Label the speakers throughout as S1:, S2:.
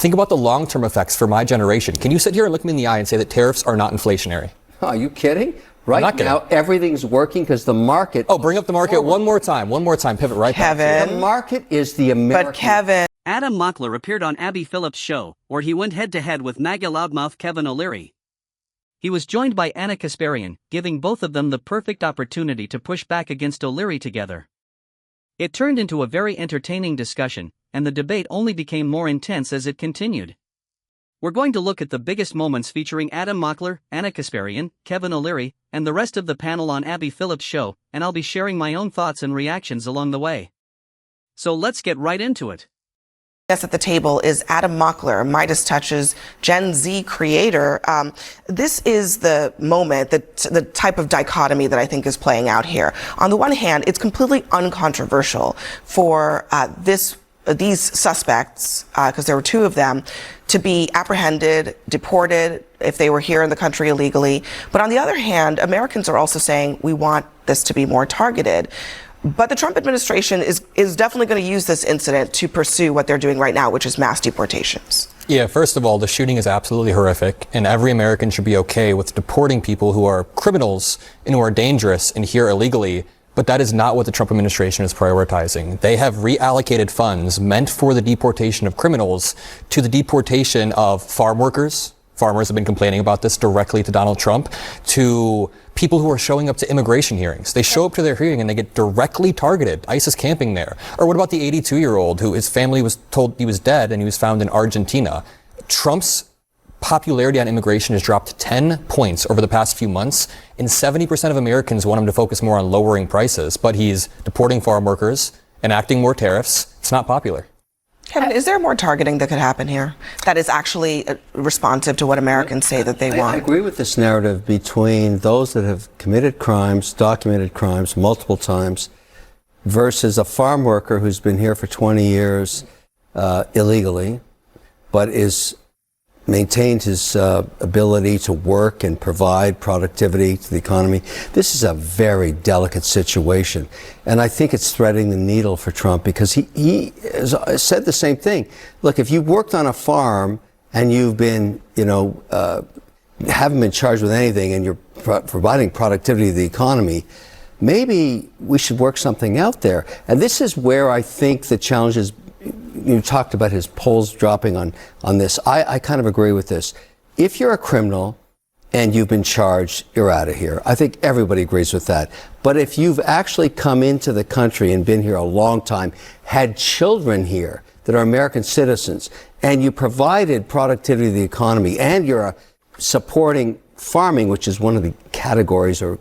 S1: think about the long-term effects for my generation. Can you sit here and look me in the eye and say that tariffs are not inflationary?
S2: Are you kidding? Right now, everything's working because the market...
S1: Oh, bring up the market one more time. One more time. Pivot right back.
S2: The market is the American...
S3: But Kevin...
S4: Adam Mockler appeared on Abby Phillips' show, where he went head-to-head with MAGA loudmouth Kevin O'Leary. He was joined by Anna Kasparian, giving both of them the perfect opportunity to push back against O'Leary together. It turned into a very entertaining discussion, and the debate only became more intense as it continued. We're going to look at the biggest moments featuring Adam Mockler, Anna Kasparian, Kevin O'Leary, and the rest of the panel on Abby Phillips' show, and I'll be sharing my own thoughts and reactions along the way. So let's get right into it.
S3: Yes, at the table is Adam Mockler, Midas Touch's Gen Z creator. This is the moment, the type of dichotomy that I think is playing out here. On the one hand, it's completely uncontroversial for these suspects, because there were two of them, to be apprehended, deported if they were here in the country illegally. But on the other hand, Americans are also saying we want this to be more targeted. But the Trump administration is definitely going to use this incident to pursue what they're doing right now, which is mass deportations.
S1: Yeah, first of all, the shooting is absolutely horrific, and every American should be okay with deporting people who are criminals and who are dangerous and here illegally. But that is not what the Trump administration is prioritizing. They have reallocated funds meant for the deportation of criminals to the deportation of farm workers. Farmers have been complaining about this directly to Donald Trump, to people who are showing up to immigration hearings. They show up to their hearing and they get directly targeted. ISIS camping there. Or what about the 82-year-old who his family was told he was dead and he was found in Argentina? Trump's popularity on immigration has dropped 10 points over the past few months, and 70% of Americans want him to focus more on lowering prices, but he's deporting farm workers, enacting more tariffs. It's not popular.
S3: Kevin, is there more targeting that could happen here that is actually responsive to what Americans say that they want?
S2: I agree with this narrative between those that have committed crimes, documented crimes multiple times, versus a farm worker who's been here for 20 years illegally, but is maintained his ability to work and provide productivity to the economy. This is a very delicate situation. And I think it's threading the needle for Trump because he has said the same thing. Look, if you worked on a farm and you've been, haven't been charged with anything and you're providing productivity to the economy, maybe we should work something out there. And this is where I think the challenge is. You talked about his polls dropping on this. I kind of agree with this. If you're a criminal and you've been charged, you're out of here. I think everybody agrees with that. But if you've actually come into the country and been here a long time, had children here that are American citizens, and you provided productivity to the economy, and you're supporting farming, which is one of the categories or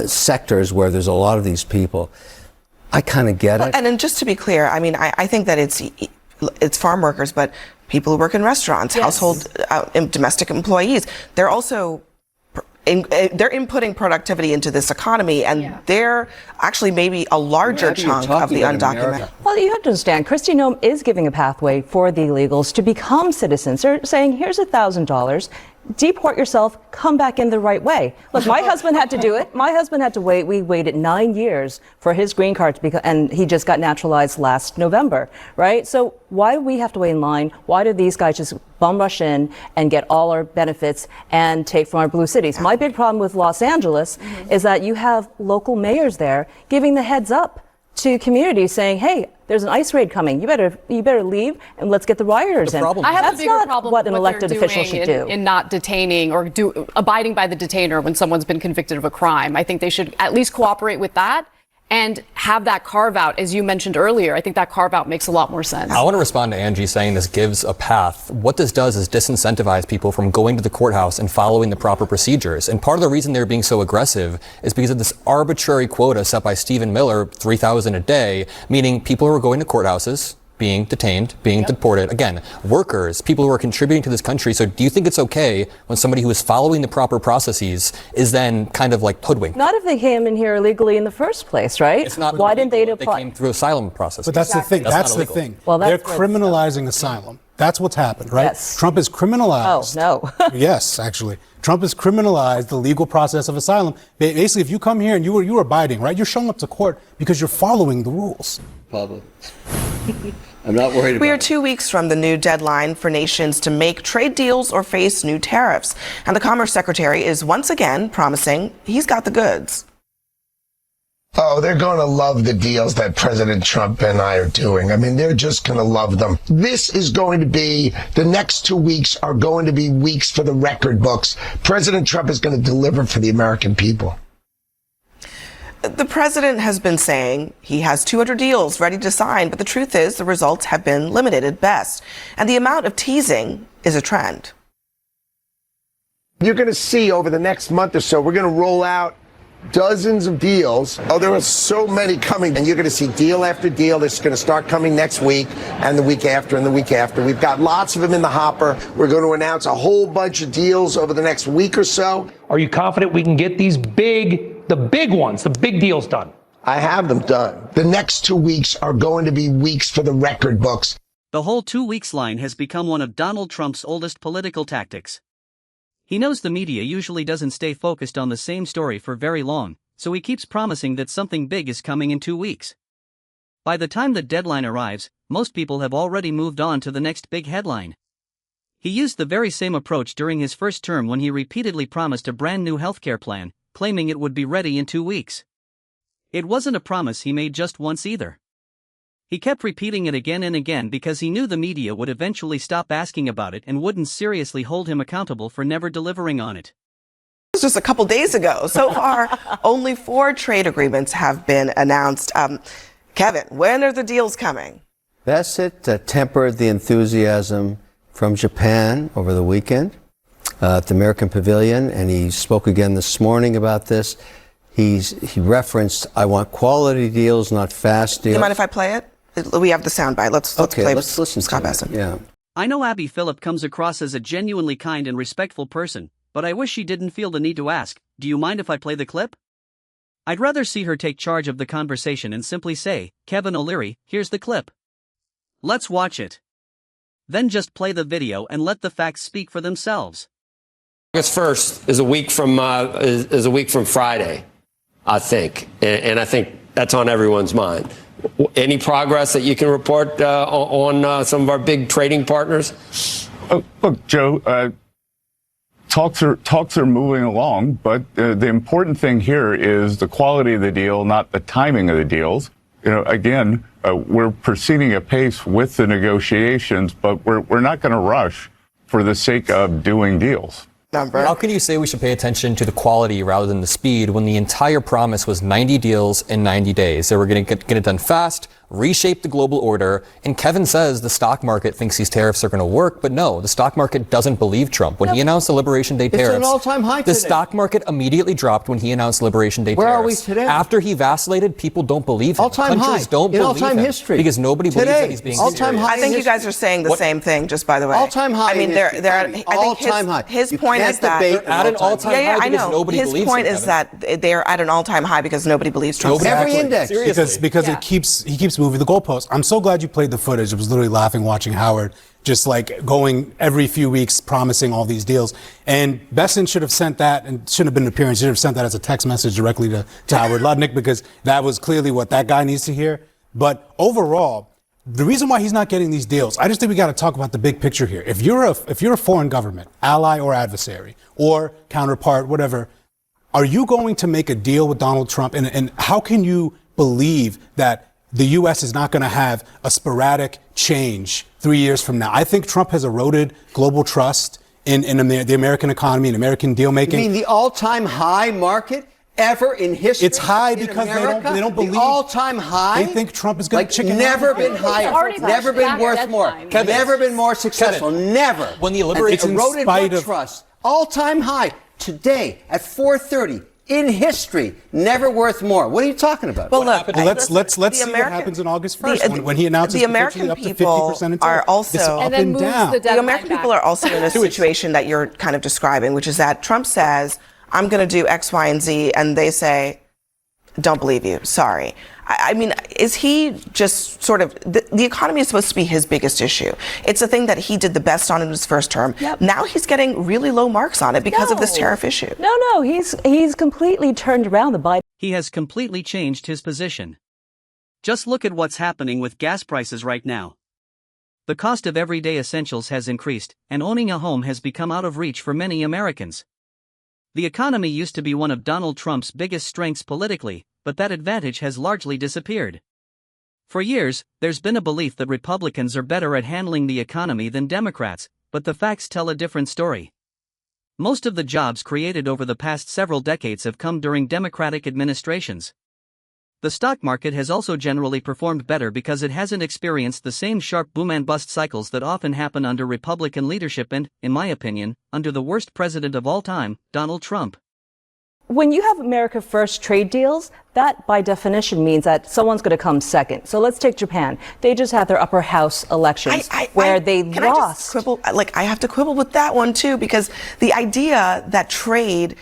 S2: sectors where there's a lot of these people, I kind of get it.
S3: And then just to be clear, I mean, I think that it's farm workers, but people who work in restaurants, yes, household, domestic employees, they're also they're inputting productivity into this economy, and they're actually maybe a larger chunk of the undocumented.
S5: Well, you have to understand, Kristi Noem is giving a pathway for the illegals to become citizens. They're saying, here's $1,000. Deport yourself, come back in the right way. Look, my husband had to do it. My husband had to wait. We waited 9 years for his green card to become, and he just got naturalized last November, right? So why do we have to wait in line? Why do these guys just bum rush in and get all our benefits and take from our blue cities? My big problem with Los Angeles is that you have local mayors there giving the heads up to communities saying, hey, there's an ICE raid coming. You better leave and let's get the rioters in.
S6: I have a bigger problem
S5: what an elected official should do
S6: in not detaining or abiding by the detainer when someone's been convicted of a crime. I think they should at least cooperate with that and have that carve out, as you mentioned earlier. I think that carve out makes a lot more sense.
S1: I want to respond to Angie saying this gives a path. What this does is disincentivize people from going to the courthouse and following the proper procedures. And part of the reason they're being so aggressive is because of this arbitrary quota set by Stephen Miller, 3,000 a day, meaning people who are going to courthouses, being detained, being deported. Again, workers, people who are contributing to this country. So do you think it's okay when somebody who is following the proper processes is then kind of like hoodwinked?
S5: Not if they came in here illegally in the first place, right?
S1: It's not.
S5: Why didn't they apply?
S1: They came through asylum process.
S7: But that's the thing. That's the thing.
S5: Well,
S7: they're criminalizing asylum. That's what's happened, right?
S5: Yes.
S7: Trump has criminalized.
S5: Oh, no.
S7: Yes, actually. Trump has criminalized the legal process of asylum. Basically, if you come here and you're abiding, right? You're showing up to court because you're following the rules.
S2: Pablo. I'm not worried about
S3: We are
S2: it.
S3: 2 weeks from the new deadline for nations to make trade deals or face new tariffs. And the Commerce Secretary is once again promising he's got the goods.
S8: Oh, they're going to love the deals that President Trump and I are doing. I mean, they're just going to love them. This is going to be, the next 2 weeks are going to be weeks for the record books. President Trump is going to deliver for the American people.
S3: The president has been saying he has 200 deals ready to sign, but the truth is the results have been limited at best. And the amount of teasing is a trend.
S8: You're going to see over the next month or so, we're going to roll out dozens of deals. Oh, there are so many coming, and you're going to see deal after deal. This is going to start coming next week and the week after and the week after. We've got lots of them in the hopper. We're going to announce a whole bunch of deals over the next week or so.
S9: Are you confident we can get these the big ones, the big deals done?
S8: I have them done. The next 2 weeks are going to be weeks for the record books.
S4: The whole 2 weeks line has become one of Donald Trump's oldest political tactics. He knows the media usually doesn't stay focused on the same story for very long, so he keeps promising that something big is coming in 2 weeks. By the time the deadline arrives, most people have already moved on to the next big headline. He used the very same approach during his first term when he repeatedly promised a brand new healthcare plan, claiming it would be ready in 2 weeks. It wasn't a promise he made just once either. He kept repeating it again and again because he knew the media would eventually stop asking about it and wouldn't seriously hold him accountable for never delivering on it.
S3: It was just a couple days ago. So far, only 4 trade agreements have been announced. Kevin, when are the deals coming?
S2: Bassett tempered the enthusiasm from Japan over the weekend at the American Pavilion, and he spoke again this morning about this. He referenced, I want quality deals, not fast deals.
S3: Do you mind if I play it? We have the soundbite. Let's play
S2: let's listen
S3: Scott
S2: to
S3: Bassett.
S2: it. Yeah.
S4: I know Abby Phillip comes across as a genuinely kind and respectful person, but I wish she didn't feel the need to ask, do you mind if I play the clip? I'd rather see her take charge of the conversation and simply say, Kevin O'Leary, here's the clip. Let's watch it. Then just play the video and let the facts speak for themselves.
S10: August 1st is a week from Friday, I think, and I think that's on everyone's mind. Any progress that you can report on some of our big trading partners?
S11: Look, Joe, talks are moving along, but the important thing here is the quality of the deal, not the timing of the deals. Again, we're proceeding at pace with the negotiations, but we're not going to rush for the sake of doing deals.
S1: How can you say we should pay attention to the quality rather than the speed when the entire promise was 90 deals in 90 days? They were going to get it done fast, reshape the global order, and Kevin says the stock market thinks these tariffs are going to work, but no, the stock market doesn't believe Trump. When he announced the Liberation Day tariffs,
S2: it's an all-time high today.
S1: The stock market immediately dropped when he announced Liberation Day
S2: Where
S1: tariffs.
S2: are we today?
S1: After he vacillated, people don't believe him.
S2: All-time
S1: Countries
S2: high
S1: don't
S2: in
S1: believe
S2: all-time
S1: him
S2: history.
S1: because nobody believes that he's being
S2: all-time
S1: serious.
S2: high
S3: I think you guys are saying the same thing, just by the way.
S2: All-time high.
S3: I mean, they're at
S2: all-time high.
S3: His
S2: You
S3: point
S2: can't
S3: is that
S2: debate
S1: at an all-time
S3: yeah,
S1: high
S3: I
S1: because
S3: know.
S1: nobody
S3: His
S1: believes
S3: point
S1: him,
S3: is
S1: Kevin.
S3: that they're at an all-time high because nobody believes Trump.
S2: Every index.
S7: Because he keeps moving the goalposts. I'm so glad you played the footage. I was literally laughing watching Howard just like going every few weeks promising all these deals. And Besson should have sent that, and shouldn't have been an appearance, should have sent that as a text message directly to Howard Lutnick, because that was clearly what that guy needs to hear. But overall, the reason why he's not getting these deals, I just think we got to talk about the big picture here. If you're a foreign government, ally or adversary, or counterpart, whatever, are you going to make a deal with Donald Trump? And how can you believe that the U.S. is not going to have a sporadic change 3 years from now? I think Trump has eroded global trust in the American economy and American deal making.
S2: You mean the all-time high market ever in history?
S7: It's high because they don't believe.
S2: The all-time high?
S7: They think Trump is going to chicken
S2: never
S7: out.
S2: been higher. Never been worth more. Never been more successful. Never.
S1: When the Liberation
S2: It's eroded what trust? All-time high. Today at 4:30. In history, never worth more. What are you talking about?
S3: Well, look,
S7: let's see what happens on August 1st when he announces
S3: the American
S7: up to
S3: people
S7: 50%
S3: are also
S7: up and down.
S3: The American people are also in a situation that you're kind of describing, which is that Trump says, "I'm going to do X, Y, and Z," and they say, "Don't believe you. Sorry." I mean, is he just sort of the economy is supposed to be his biggest issue? It's the thing that he did the best on in his first term.
S5: Yep.
S3: Now he's getting really low marks on it because of this tariff issue.
S5: No, he's completely turned around the Biden.
S4: He has completely changed his position. Just look at what's happening with gas prices right now. The cost of everyday essentials has increased, and owning a home has become out of reach for many Americans. The economy used to be one of Donald Trump's biggest strengths politically, but that advantage has largely disappeared. For years, there's been a belief that Republicans are better at handling the economy than Democrats, but the facts tell a different story. Most of the jobs created over the past several decades have come during Democratic administrations. The stock market has also generally performed better because it hasn't experienced the same sharp boom and bust cycles that often happen under Republican leadership and, in my opinion, under the worst president of all time, Donald Trump.
S5: When you have America First trade deals, that by definition means that someone's going to come second. So let's take Japan. They just had their upper house elections where they lost.
S3: Can I just quibble? I have to quibble with that one too, because the idea that trade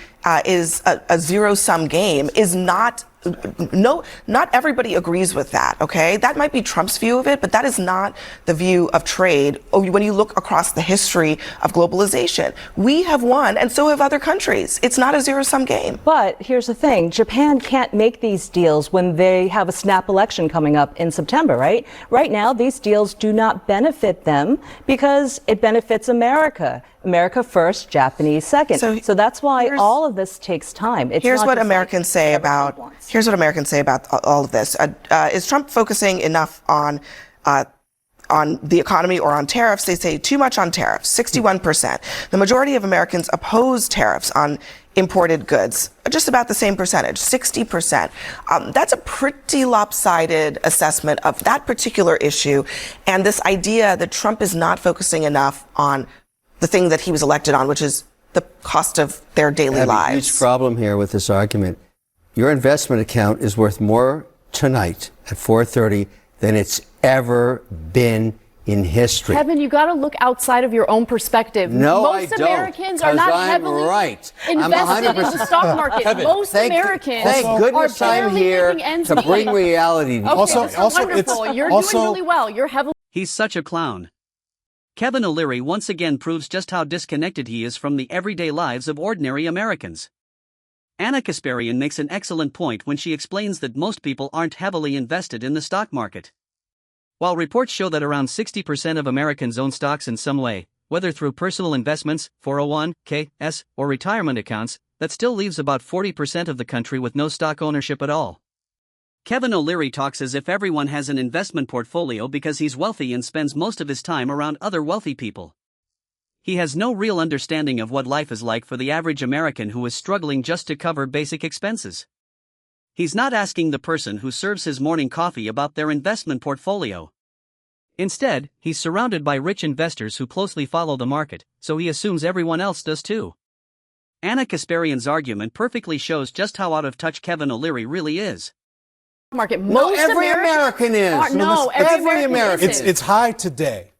S3: is a zero-sum game is not. Not everybody agrees with that, okay? That might be Trump's view of it, but that is not the view of trade when you look across the history of globalization. We have won, and so have other countries. It's not a zero-sum game.
S5: But here's the thing. Japan can't make these deals when they have a snap election coming up in September, right? Right now, these deals do not benefit them because it benefits America. America first, Japanese second. So that's why all of this takes time.
S3: Here's what Americans say about all of this. Is Trump focusing enough on the economy or on tariffs? They say too much on tariffs, 61%. The majority of Americans oppose tariffs on imported goods, just about the same percentage, 60%. That's a pretty lopsided assessment of that particular issue, and this idea that Trump is not focusing enough on the thing that he was elected on, which is the cost of their daily lives.
S2: I have a huge problem here with this argument. Your investment account is worth more tonight at 4:30 than it's ever been in history.
S6: Kevin, you got to look outside of your own perspective.
S2: No,
S6: Most
S2: I don't.
S6: Americans are not heavily invested in the stock market.
S2: Kevin,
S6: Most Americans
S2: thank goodness
S6: are
S2: I'm here to bring reality.
S6: Okay, also, wonderful. You're doing really well. You're heavily.
S4: He's such a clown. Kevin O'Leary once again proves just how disconnected he is from the everyday lives of ordinary Americans. Anna Kasparian makes an excellent point when she explains that most people aren't heavily invested in the stock market. While reports show that around 60% of Americans own stocks in some way, whether through personal investments, 401(k)s, or retirement accounts, that still leaves about 40% of the country with no stock ownership at all. Kevin O'Leary talks as if everyone has an investment portfolio because he's wealthy and spends most of his time around other wealthy people. He has no real understanding of what life is like for the average American who is struggling just to cover basic expenses. He's not asking the person who serves his morning coffee about their investment portfolio. Instead, he's surrounded by rich investors who closely follow the market, so he assumes everyone else does too. Anna Kasparian's argument perfectly shows just how out of touch Kevin O'Leary really is.
S6: Market.
S2: No, every American is.
S6: Every American is.
S7: It's high today,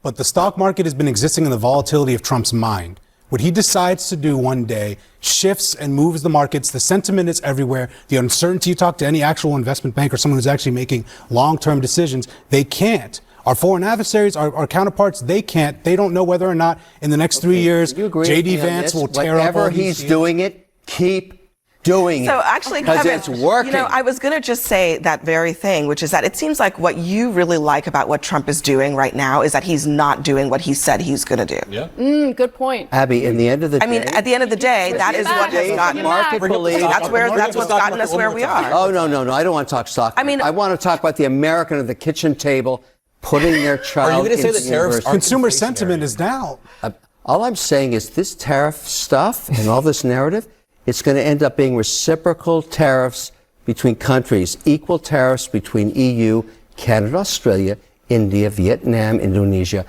S7: but the stock market has been existing in the volatility of Trump's mind. What he decides to do one day shifts and moves the markets. The sentiment is everywhere. The uncertainty, you talk to any actual investment bank or someone who's actually making long-term decisions, they can't. Our foreign adversaries, our counterparts, they can't. They don't know whether or not in the next 3 years, J.D. Vance will tear up all these
S2: he's doing it, keep doing it.
S3: So actually, Kevin,
S2: it's working.
S3: I was going to just say that very thing, which is that it seems like what you really like about what Trump is doing right now is that he's not doing what he said he's going to do.
S7: Yeah.
S6: Good point.
S2: Abby, in the end of the day,
S3: at the end of the day, that is what has gotten
S2: market believe.
S3: That's what's gotten us where we are.
S2: Oh, no. I don't want to talk stock. I want to talk about the American at the kitchen table putting their child.
S1: Are you going to say that tariffs
S7: consumer sentiment is down?
S2: All I'm saying is this tariff stuff and all this narrative, it's going to end up being reciprocal tariffs between countries, equal tariffs between EU, Canada, Australia, India, Vietnam, Indonesia.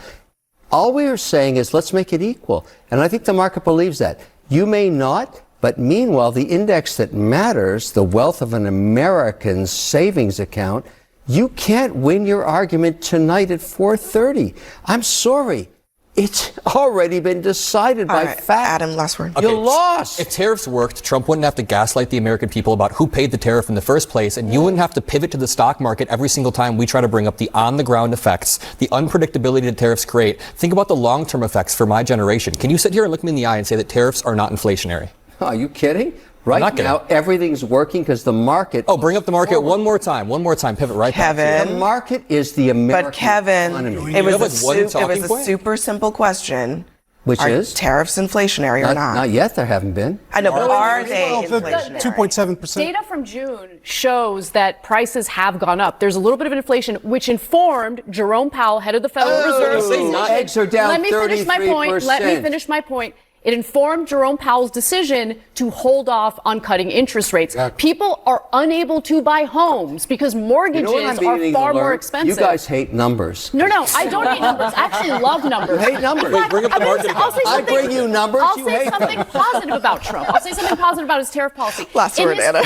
S2: All we are saying is let's make it equal. And I think the market believes that. You may not, but meanwhile, the index that matters, the wealth of an American's savings account, you can't win your argument tonight at 4:30. I'm sorry. It's already been decided by fact.
S3: Adam, last word.
S2: You lost.
S1: If tariffs worked, Trump wouldn't have to gaslight the American people about who paid the tariff in the first place, and you wouldn't have to pivot to the stock market every single time we try to bring up the on-the-ground effects, the unpredictability that tariffs create. Think about the long-term effects for my generation. Can you sit here and look me in the eye and say that tariffs are not inflationary?
S2: Are you kidding? Right
S1: not
S2: now, everything's working because the market.
S1: Oh, bring up the market one more time. One more time. Pivot right back to it.
S3: Kevin.
S2: The market is the American
S3: But Kevin,
S2: economy.
S3: it was,
S1: You have, like, one talking
S3: a
S1: point?
S3: super simple question.
S2: Which
S3: Are
S2: is?
S3: tariffs inflationary or not?
S2: Not yet, there haven't been.
S3: I know, but are they
S7: Well, the
S3: inflationary?
S7: 2.7%.
S6: Data from June shows that prices have gone up. There's a little bit of inflation, which informed Jerome Powell, head of the Federal Reserve.
S2: Eggs are down
S6: Let me finish my point.
S2: 33%.
S6: Let me finish my point. It informed Jerome Powell's decision to hold off on cutting interest rates.
S7: Exactly.
S6: People are unable to buy homes because mortgages
S2: You know what I'm
S6: are
S2: beginning
S6: far
S2: to
S6: more
S2: learn?
S6: expensive.
S2: You guys hate numbers.
S6: No, I don't hate numbers. I actually love numbers.
S2: You hate numbers.
S6: But
S1: Bring up the market
S6: I'll say
S1: again.
S2: I
S6: something-
S2: bring you numbers,
S6: I'll
S2: you
S6: say
S2: hate
S6: something
S2: them.
S6: positive about Trump. I'll say something positive about his tariff policy.
S3: Last word, Anna.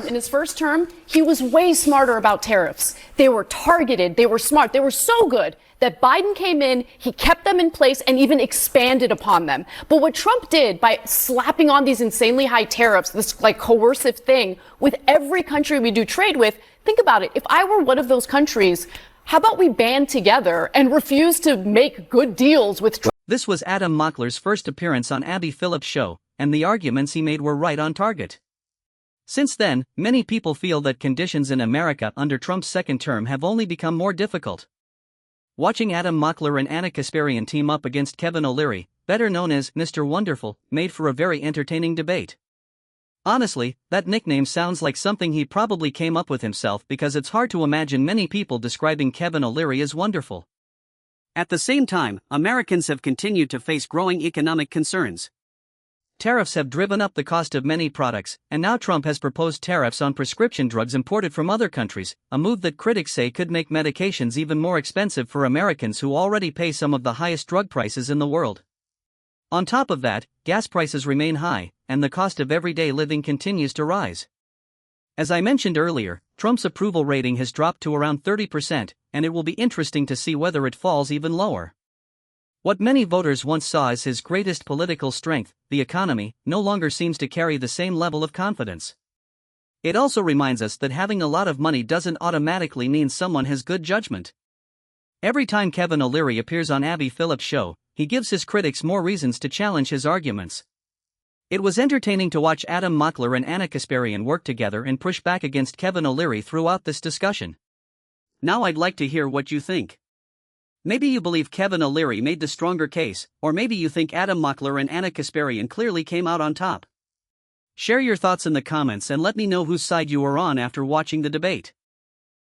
S6: In his first term, he was way smarter about tariffs. They were targeted. They were smart. They were so good that Biden came in, he kept them in place and even expanded upon them. But what Trump did by slapping on these insanely high tariffs, this like coercive thing with every country we do trade with, think about it. If I were one of those countries, how about we band together and refuse to make good deals with Trump?
S4: This was Adam Mockler's first appearance on Abby Phillips' show, and the arguments he made were right on target. Since then, many people feel that conditions in America under Trump's second term have only become more difficult. Watching Adam Mockler and Anna Kasparian team up against Kevin O'Leary, better known as Mr. Wonderful, made for a very entertaining debate. Honestly, that nickname sounds like something he probably came up with himself because it's hard to imagine many people describing Kevin O'Leary as wonderful. At the same time, Americans have continued to face growing economic concerns. Tariffs have driven up the cost of many products, and now Trump has proposed tariffs on prescription drugs imported from other countries, a move that critics say could make medications even more expensive for Americans who already pay some of the highest drug prices in the world. On top of that, gas prices remain high, and the cost of everyday living continues to rise. As I mentioned earlier, Trump's approval rating has dropped to around 30%, and it will be interesting to see whether it falls even lower. What many voters once saw as his greatest political strength, the economy, no longer seems to carry the same level of confidence. It also reminds us that having a lot of money doesn't automatically mean someone has good judgment. Every time Kevin O'Leary appears on Abby Phillips' show, he gives his critics more reasons to challenge his arguments. It was entertaining to watch Adam Mockler and Anna Kasparian work together and push back against Kevin O'Leary throughout this discussion. Now I'd like to hear what you think. Maybe you believe Kevin O'Leary made the stronger case, or maybe you think Adam Mockler and Anna Kasparian clearly came out on top. Share your thoughts in the comments and let me know whose side you are on after watching the debate.